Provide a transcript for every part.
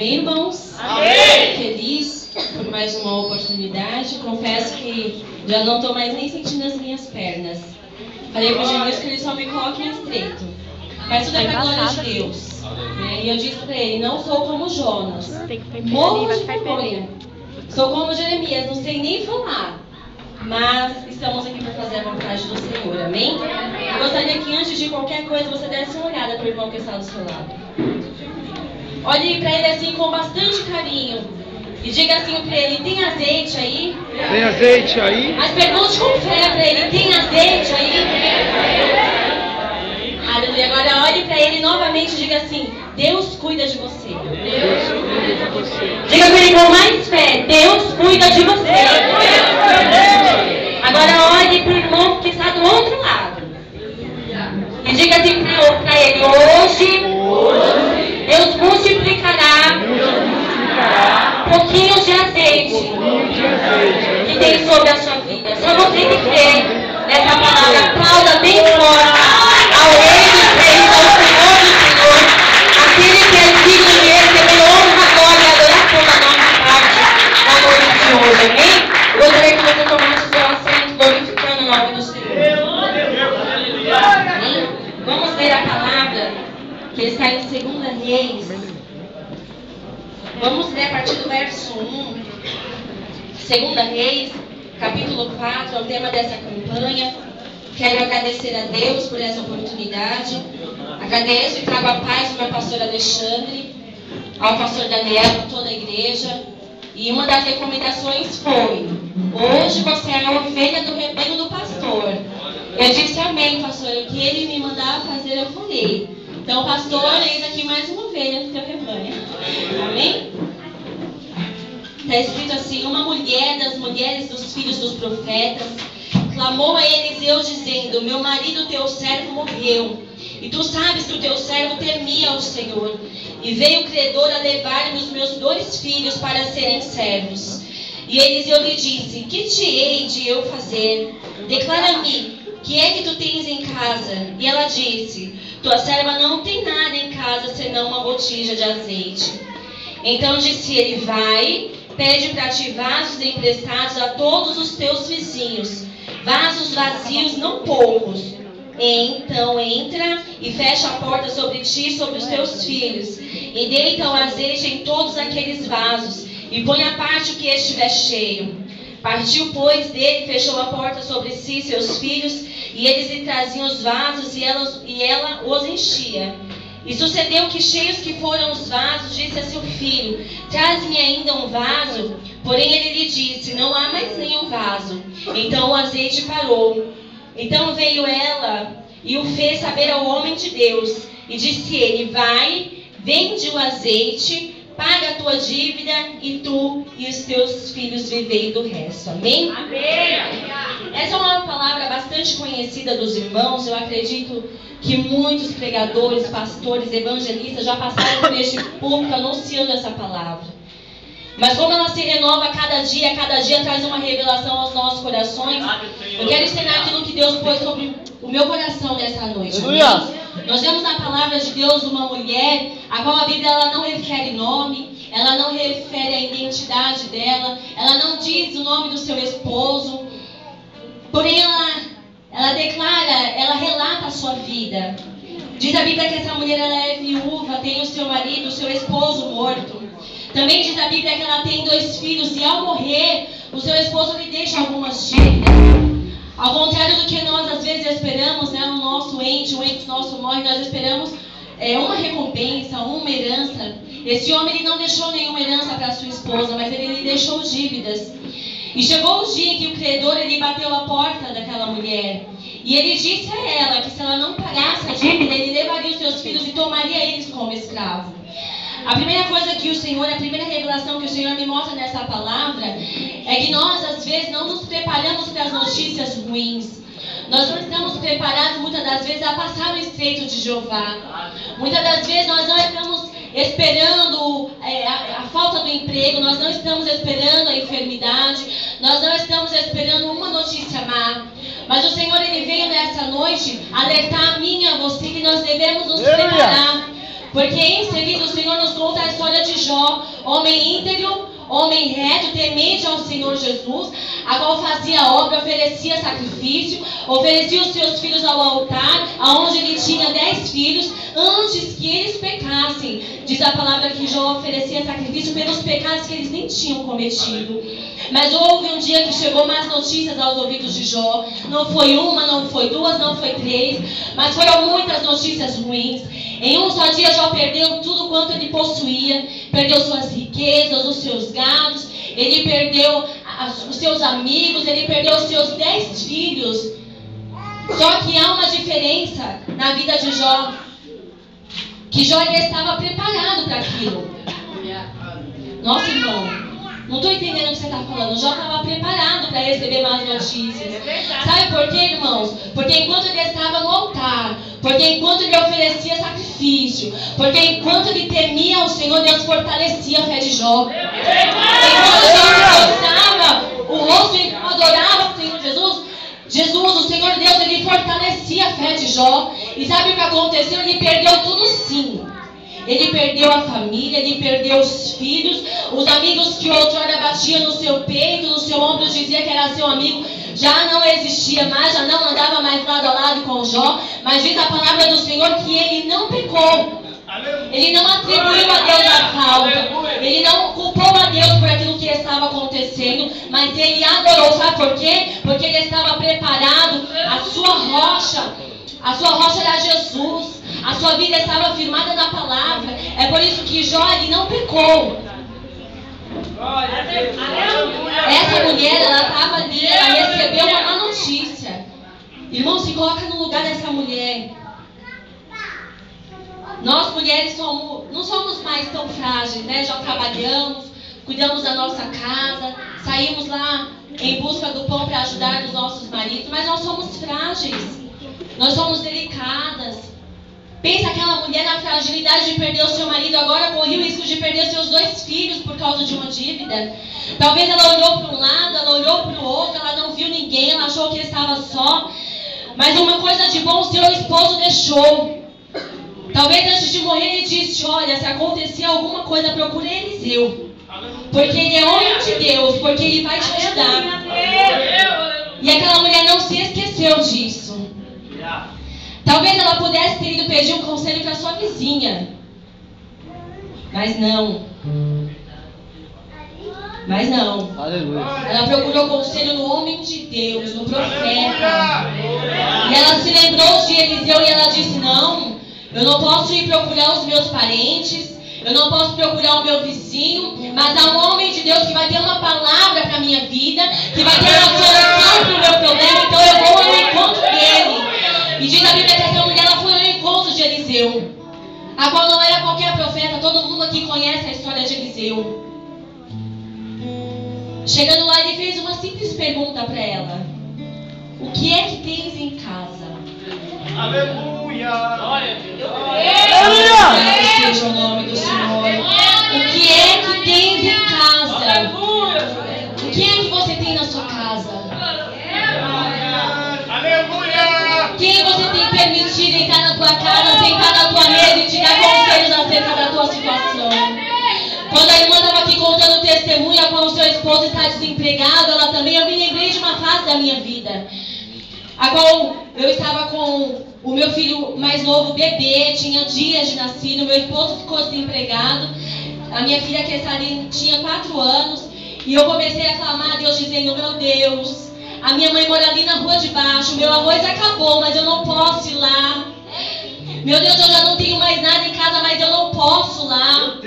Amém, irmãos? Amém! Feliz por mais uma oportunidade. Confesso que já não estou mais nem sentindo as minhas pernas. Falei para o Jesus que ele só me coloca em estreito. Mas tudo é para a glória de Deus. E eu disse para ele, não sou como Jonas. Morro de vergonha. Sou como Jeremias, não sei nem falar. Mas estamos aqui para fazer a vontade do Senhor, amém? Eu gostaria que antes de qualquer coisa você desse uma olhada para o irmão que está do seu lado. Olhe para ele assim com bastante carinho e diga assim para ele, tem azeite aí? Tem azeite aí? Mas pergunte com fé para ele, tem azeite aí? Aleluia. Agora olhe para ele novamente e diga assim, Deus cuida de você. Deus cuida de você. Diga para ele com mais fé, Deus cuida de você. Agora olhe para o irmão que está do outro lado. E diga assim para ele, hoje Deus multiplicará pouquinhos de azeite que tem sobre a sua vida. Só você que crê nessa palavra, aplauda bem forte ao Rei dos Reis, ao Senhor dos Senhores, aquele que é digno de receber honra, glória e adoração da nossa parte na noite de hoje. Amém? Eu gostaria que você tomasse o seu assento glorificando o nome do Senhor. Amém? Vamos ler a palavra que está em 2 Reis. Vamos ler a partir do verso 1. 2 Reis, capítulo 4, é o tema dessa campanha. Quero agradecer a Deus por essa oportunidade. Agradeço e trago a paz ao meu pastor Alexandre, ao pastor Daniel, a toda a igreja. E uma das recomendações foi: hoje você é a ovelha do rebanho do pastor. Eu disse amém, pastor. O que ele me mandava fazer, eu falei. Então, pastor, eis aqui mais uma ovelha do teu rebanho. Amém? Está escrito assim: uma mulher das mulheres dos filhos dos profetas clamou a Eliseu dizendo: meu marido, teu servo, morreu. E tu sabes que o teu servo temia ao Senhor. E veio o credor a levar-me os meus 2 filhos para serem servos. E Eliseu lhe disse: que te hei de eu fazer? Declara-me, que é que tu tens em casa? E ela disse: tua serva não tem nada em casa senão uma botija de azeite. Então disse ele: vai, pede para ti vasos emprestados a todos os teus vizinhos, vasos vazios, não poucos. Então entra e fecha a porta sobre ti e sobre os teus filhos, e deita o azeite em todos aqueles vasos, e põe à parte o que estiver cheio. Partiu, pois, dele, fechou a porta sobre si e seus filhos, e eles lhe traziam os vasos, e ela os enchia. E sucedeu que, cheios que foram os vasos, disse a seu filho: traz-me ainda um vaso. Porém ele lhe disse: não há mais nenhum vaso. Então o azeite parou. Então veio ela e o fez saber ao homem de Deus. E disse ele: vai, vende o azeite, paga a tua dívida, e tu e os teus filhos vivei do resto. Amém? Amém! Essa é uma palavra bastante conhecida dos irmãos. Eu acredito que muitos pregadores, pastores, evangelistas já passaram por este púlpito anunciando essa palavra. Mas como ela se renova a cada dia traz uma revelação aos nossos corações, eu quero ensinar aquilo que Deus pôs sobre o meu coração nessa noite. Amém? Nós vemos na palavra de Deus uma mulher, a qual a Bíblia ela não refere nome, ela não refere a identidade dela, ela não diz o nome do seu esposo, porém ela declara, ela relata a sua vida. Diz a Bíblia que essa mulher ela é viúva, tem o seu marido, o seu esposo morto. Também diz a Bíblia que ela tem 2 filhos e ao morrer, o seu esposo lhe deixa algumas dívidas. Ao contrário do que nós às vezes esperamos, né, o nosso ente, o ente nosso morre, nós esperamos uma recompensa, uma herança. Esse homem ele não deixou nenhuma herança para sua esposa, mas ele lhe deixou dívidas. E chegou o dia em que o credor ele bateu a porta daquela mulher. E ele disse a ela que se ela não pagasse a dívida, ele levaria os seus filhos e tomaria eles como escravo. A primeira coisa que o Senhor, a primeira revelação que o Senhor me mostra nessa palavra é que nós, às vezes, não nos preparamos para as notícias ruins. Nós não estamos preparados, muitas das vezes, a passar o estreito de Jeová. Muitas das vezes, nós não estamos esperando a falta do emprego, nós não estamos esperando a enfermidade, nós não estamos esperando uma notícia má. Mas o Senhor, Ele veio nessa noite alertar a mim e a você que nós devemos nos preparar Porque em seguida o Senhor nos conta a história de Jó, homem íntegro, homem reto, temente ao Senhor Jesus, a qual fazia obra, oferecia sacrifício, oferecia os seus filhos ao altar, aonde ele tinha 10 filhos, antes que eles pecassem. Diz a palavra que Jó oferecia sacrifício pelos pecados que eles nem tinham cometido. Mas houve um dia que chegou mais notícias aos ouvidos de Jó. Não foi uma, não foi duas, não foi três, mas foram muitas notícias ruins. Em um só dia Jó perdeu tudo quanto ele possuía, perdeu suas riquezas, os seus gados, ele perdeu os seus amigos, ele perdeu os seus 10 filhos. Só que há uma diferença na vida de Jó, que Jó ele estava preparado para aquilo. Nossa, irmão, não estou entendendo o que você está falando. Jó estava preparado para receber más notícias. Sabe por quê, irmãos? Porque enquanto ele estava no altar, porque enquanto ele oferecia sacrifício, porque enquanto ele temia o Senhor, Deus fortalecia a fé de Jó. Enquanto Jó postava o rosto e adorava o Senhor Jesus, o Senhor Deus, ele fortalecia a fé de Jó. E sabe o que aconteceu? Ele perdeu tudo sim. Ele perdeu a família, ele perdeu os filhos, os amigos que outrora batiam no seu peito, no seu ombro, dizia que era seu amigo, já não existia mais, já não andava mais lado a lado com Jó. Mas diz a palavra do Senhor que ele não pecou. Ele não atribuiu a Deus a falta. Ele não culpou a Deus por aquilo que estava acontecendo, mas ele adorou. Sabe por quê? Porque ele estava preparado. A sua rocha era Jesus. A sua vida estava firmada na palavra. É por isso que Jó ele não pecou. Essa mulher, ela estava ali, ela recebeu uma má notícia. Irmão, se coloca no lugar dessa mulher. Nós mulheres não somos mais tão frágeis, né? Já trabalhamos, cuidamos da nossa casa, saímos lá em busca do pão para ajudar os nossos maridos, mas nós somos frágeis, nós somos delicadas. Pensa aquela mulher na fragilidade de perder o seu marido, agora corria o risco de perder seus 2 filhos por causa de uma dívida. Talvez ela olhou para um lado, ela olhou para o outro, ela não viu ninguém, ela achou que estava só. Mas uma coisa de bom o seu esposo deixou. Talvez antes de morrer ele disse: olha, se acontecer alguma coisa, procure Eliseu, porque ele é homem de Deus, porque ele vai te ajudar. E aquela mulher não se esqueceu disso. Talvez ela pudesse ter ido pedir um conselho para sua vizinha, mas não. Aleluia. Ela procurou conselho no homem de Deus, no profeta. E ela se lembrou de Eliseu e ela disse: não, eu não posso ir procurar os meus parentes, eu não posso procurar o meu vizinho, mas há um homem de Deus que vai ter uma palavra para a minha vida, que vai ter uma solução para o meu problema, então eu vou ao encontro dele. E diz a Bíblia que essa mulher ela foi ao encontro de Eliseu, a qual não era qualquer profeta. Todo mundo aqui conhece a história de Eliseu. Chegando lá, ele fez uma simples pergunta para ela: o que é que tens em casa? Aleluia! Louvado seja o nome do Senhor. O que é que tens em casa? O que é que você tem na sua casa? Quem você tem permitido entrar na tua casa, sentar na tua mesa e te dar conselhos acerca da tua situação? Quando a irmã estava aqui contando testemunha como o seu esposo está desempregado, ela também, eu me lembrei de uma fase da minha vida, a qual eu estava com o meu filho mais novo, bebê, tinha dias de nascido, meu esposo ficou desempregado, a minha filha Kessaline tinha 4 anos, e eu comecei a clamar a Deus dizendo: meu Deus, a minha mãe mora ali na rua de baixo, meu arroz acabou, mas eu não posso ir lá. Meu Deus, eu já não tenho mais nada em casa, mas eu não posso lá.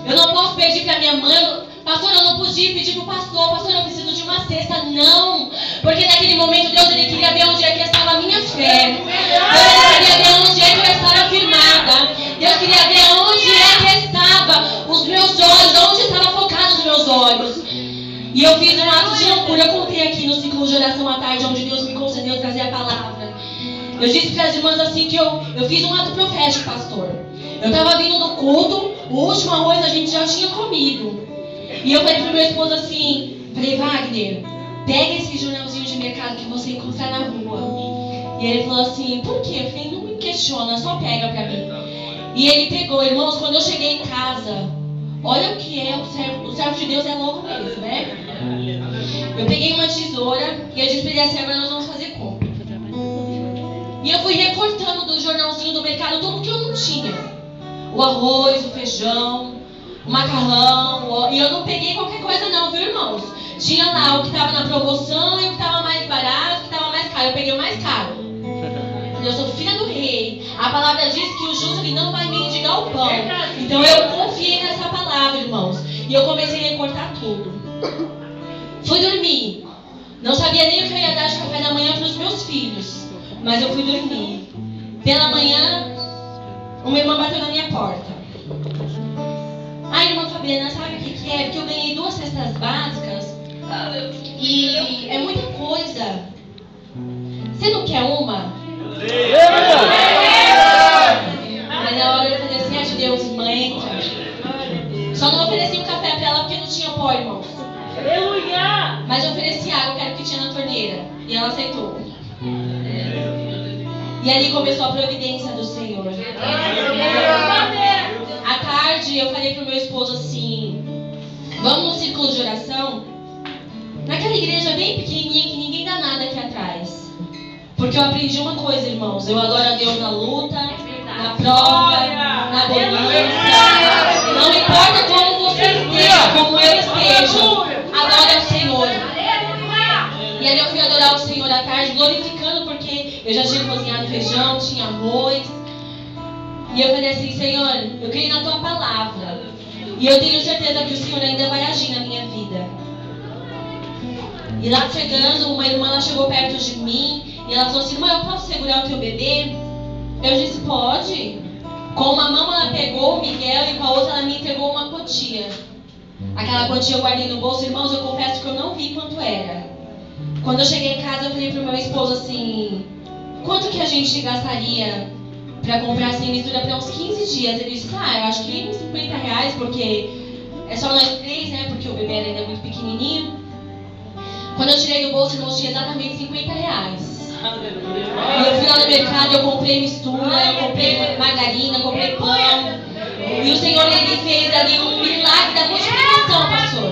Eu não posso pedir para minha mãe: pastor, eu não podia pedir para o pastor, eu preciso de uma cesta. Não, porque naquele momento Deus ele queria ver onde é que estava a minha fé. Deus queria ver onde é que eu estava firmada. Deus queria ver onde é que estava os meus olhos, onde estavam focados os meus olhos. E eu fiz um ato de loucura. Eu contei aqui no ciclo de oração à tarde, onde Deus me concedeu trazer a palavra. Eu disse para as irmãs assim que eu fiz um ato profético, pastor. Eu estava vindo do culto, o último arroz a gente já tinha comido. E eu falei para o meu esposo assim, falei: Wagner, pega esse jornalzinho de mercado que você encontrar na rua. E ele falou assim: por quê? Eu falei: não me questiona, só pega para mim. E ele pegou, irmãos, quando eu cheguei em casa, olha o que é o servo de Deus é louco mesmo, né? Eu peguei uma tesoura e eu disse pra ele assim, agora nós vamos fazer compra. E eu fui recortando do jornalzinho do mercado tudo que eu não tinha. O arroz, o feijão, o macarrão. E eu não peguei qualquer coisa não, viu, irmãos? Tinha lá o que estava na promoção e o que estava mais barato, o que estava mais caro. Eu peguei o mais caro. Eu sou filha do rei. A palavra diz que o justo ele não vai mendigar o pão. Então eu confiei nessa palavra, irmãos. E eu comecei a recortar tudo. Fui dormir. Não sabia nem o que eu ia dar de café da manhã para os meus filhos. Mas eu fui dormir. Pela manhã, uma irmã bateu na minha porta. Irmã Fabiana, sabe o que é? Porque eu ganhei 2 cestas básicas. E é muita coisa. Você não quer uma? Mas na hora eu falei assim, Deus, mãe, entra. Só não ofereci um café pra ela porque não tinha pó, irmãos. Mas eu ofereci água, que era o que tinha na torneira. E ela aceitou. E ali começou a providência do Senhor. À tarde eu falei pro meu esposo assim, vamos no círculo de oração? Naquela igreja bem pequenininha que ninguém dá nada aqui atrás. Porque eu aprendi uma coisa, irmãos. Eu adoro a Deus na luta, na prova, na bonança. Não importa como você esteja, como eu esteja. Adore ao Senhor. E ali eu fui adorar o Senhor à tarde, glorificando, porque eu já tinha cozinhado feijão, tinha arroz. E eu falei assim, Senhor, eu creio na Tua palavra. E eu tenho certeza que o Senhor ainda vai agir na minha vida. E lá chegando, uma irmã ela chegou perto de mim e ela falou assim, irmã, eu posso segurar o teu bebê? Eu disse, pode. Com uma mão ela pegou o Miguel e com a outra ela me entregou uma quantia. Aquela quantia eu guardei no bolso. Irmãos, eu confesso que eu não vi quanto era. Quando eu cheguei em casa, eu falei pro meu esposo assim, quanto que a gente gastaria para comprar sem mistura para uns 15 dias? Ele disse, eu acho que uns R$50, porque é só nós 3, né? Porque o bebê era ainda muito pequenininho. Quando eu tirei do bolso, irmãos, tinha exatamente R$50. Eu fui lá no mercado, eu comprei mistura, eu comprei margarina, comprei pão. E o Senhor, Ele fez ali um milagre da multiplicação, pastor.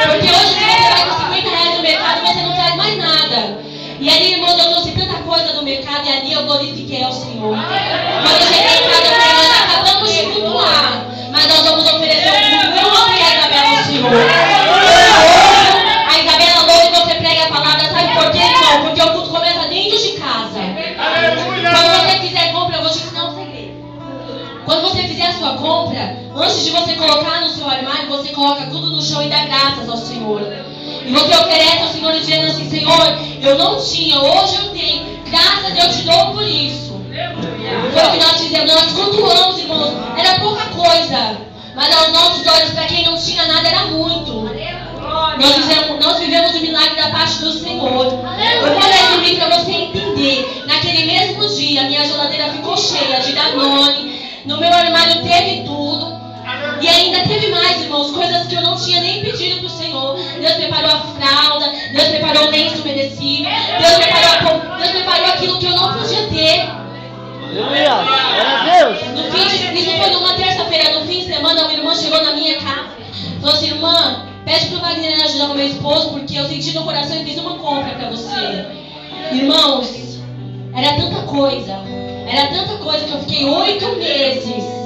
Porque hoje, se você vai com R$50 no mercado, você não traz mais nada. E ali, irmãos, eu trouxe tanta coisa do mercado e ali eu glorifiquei ao Senhor. Quando eu cheguei em casa, eu falei, nós acabamos de cultuar, mas nós vamos oferecer um culto. Eu amo a Isabela ao Senhor. A Isabela louva e você prega a palavra, sabe por quê, irmão? Porque o culto começa dentro de casa. Quando você fizer compra, eu vou te ensinar um segredo. Quando você fizer a sua compra, antes de você colocar no seu armário, você coloca tudo no chão e dá graças ao Senhor. E você oferece ao Senhor dizendo assim, Senhor, eu não tinha, hoje eu tenho, graças eu te dou por isso. Foi o que nós fizemos, nós cultuamos, irmãos, era pouca coisa, mas aos nossos olhos, para quem não tinha nada, era muito. Nós vivemos o milagre da parte do Senhor. Eu vou resumir para você entender. Naquele mesmo dia, minha geladeira ficou cheia de Danone, no meu armário teve tudo. E ainda teve mais, irmãos, coisas que eu não tinha nem pedido para o Senhor. Deus preparou a fralda, Deus preparou o lenço umedecido, Deus preparou aquilo que eu não podia ter. Isso foi numa terça-feira, no fim de semana, uma irmã chegou na minha casa e falou assim, irmã, pede para o Wagner ajudar o meu esposo, porque eu senti no coração e fiz uma compra para você. Irmãos, era tanta coisa que eu fiquei 8 meses